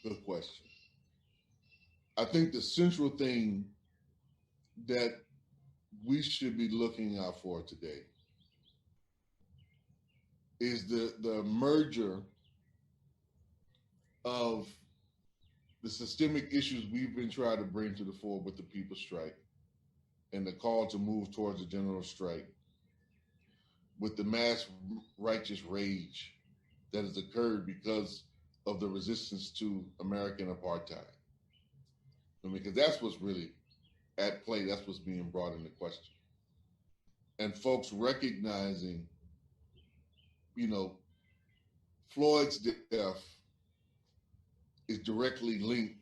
Good question. I think the central thing that we should be looking out for today is the merger of the systemic issues we've been trying to bring to the fore with the people's strike and the call to move towards a general strike, with the mass righteous rage that has occurred because of the resistance to American apartheid. I mean, because that's what's really at play, that's what's being brought into question. And folks recognizing, you know, Floyd's death is directly linked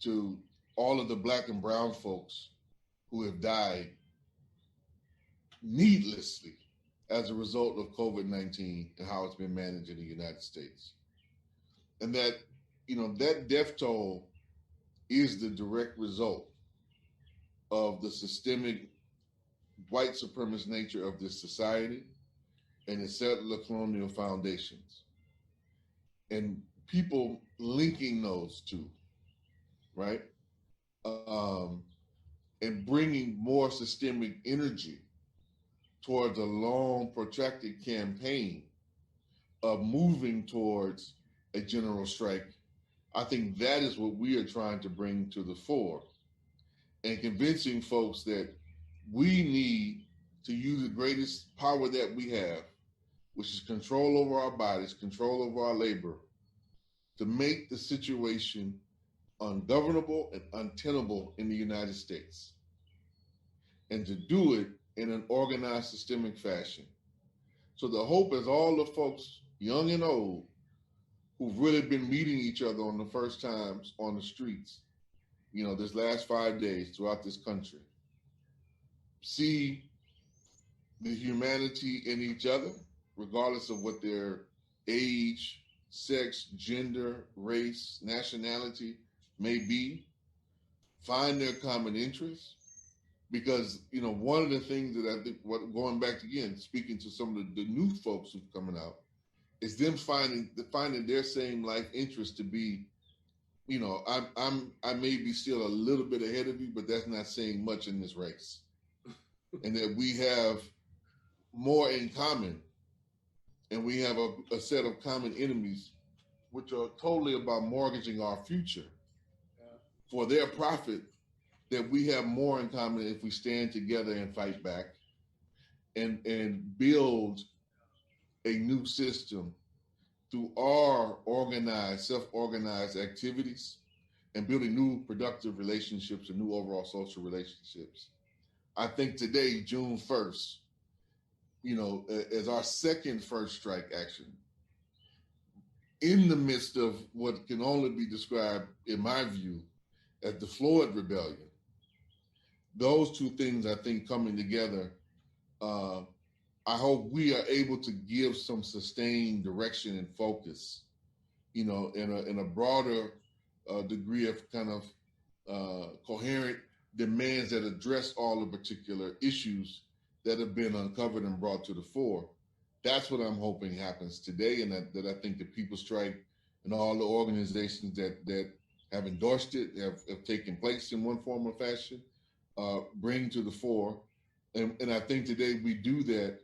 to all of the Black and brown folks who have died needlessly as a result of COVID-19 and how it's been managed in the United States. And that, you know, that death toll is the direct result of the systemic white supremacist nature of this society and its settler colonial foundations. And people linking those two, right? And bringing more systemic energy towards a long, protracted campaign of moving towards a general strike. I think that is what we are trying to bring to the fore, and convincing folks that we need to use the greatest power that we have, which is control over our bodies, control over our labor, to make the situation ungovernable and untenable in the United States, and to do it in an organized, systemic fashion. So the hope is all the folks, young and old, who've really been meeting each other on the first times on the streets, you know, this last 5 days throughout this country, see the humanity in each other, regardless of what their age, sex, gender, race, nationality may be, find their common interests. Because, you know, one of the things that I think, going back again, speaking to some of the new folks who've coming out, is them finding their same life interest to be, you know, I may be still a little bit ahead of you, but that's not saying much in this race. And that we have more in common, and we have a set of common enemies, which are totally about mortgaging our future for their profit, that we have more in common if we stand together and fight back and build a new system through our organized, self-organized activities and building new productive relationships and new overall social relationships. I think today, June 1st, you know, as our second first strike action, in the midst of what can only be described, in my view, as the Floyd Rebellion. Those two things, I think, coming together, I hope we are able to give some sustained direction and focus, you know, in a broader degree of kind of coherent demands that address all the particular issues that have been uncovered and brought to the fore. That's what I'm hoping happens today, and that I think the People's Strike and all the organizations that have endorsed it, have taken place in one form or fashion, bring to the fore. And I think today we do that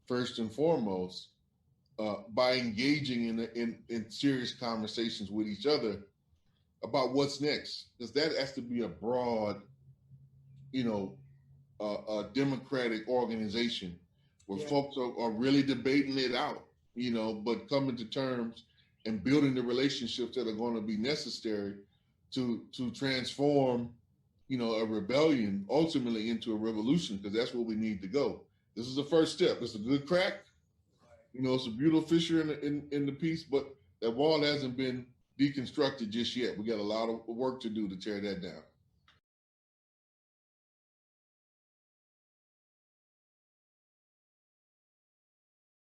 first and foremost by engaging in serious conversations with each other about what's next, because that has to be a broad, you know, a democratic organization where folks are really debating it out, you know, but coming to terms and building the relationships that are going to be necessary to transform, you know, a rebellion ultimately into a revolution, because that's where we need to go. This is the first step. It's a good crack. You know, it's a beautiful fissure in the piece, but that wall hasn't been deconstructed just yet. We got a lot of work to do to tear that down.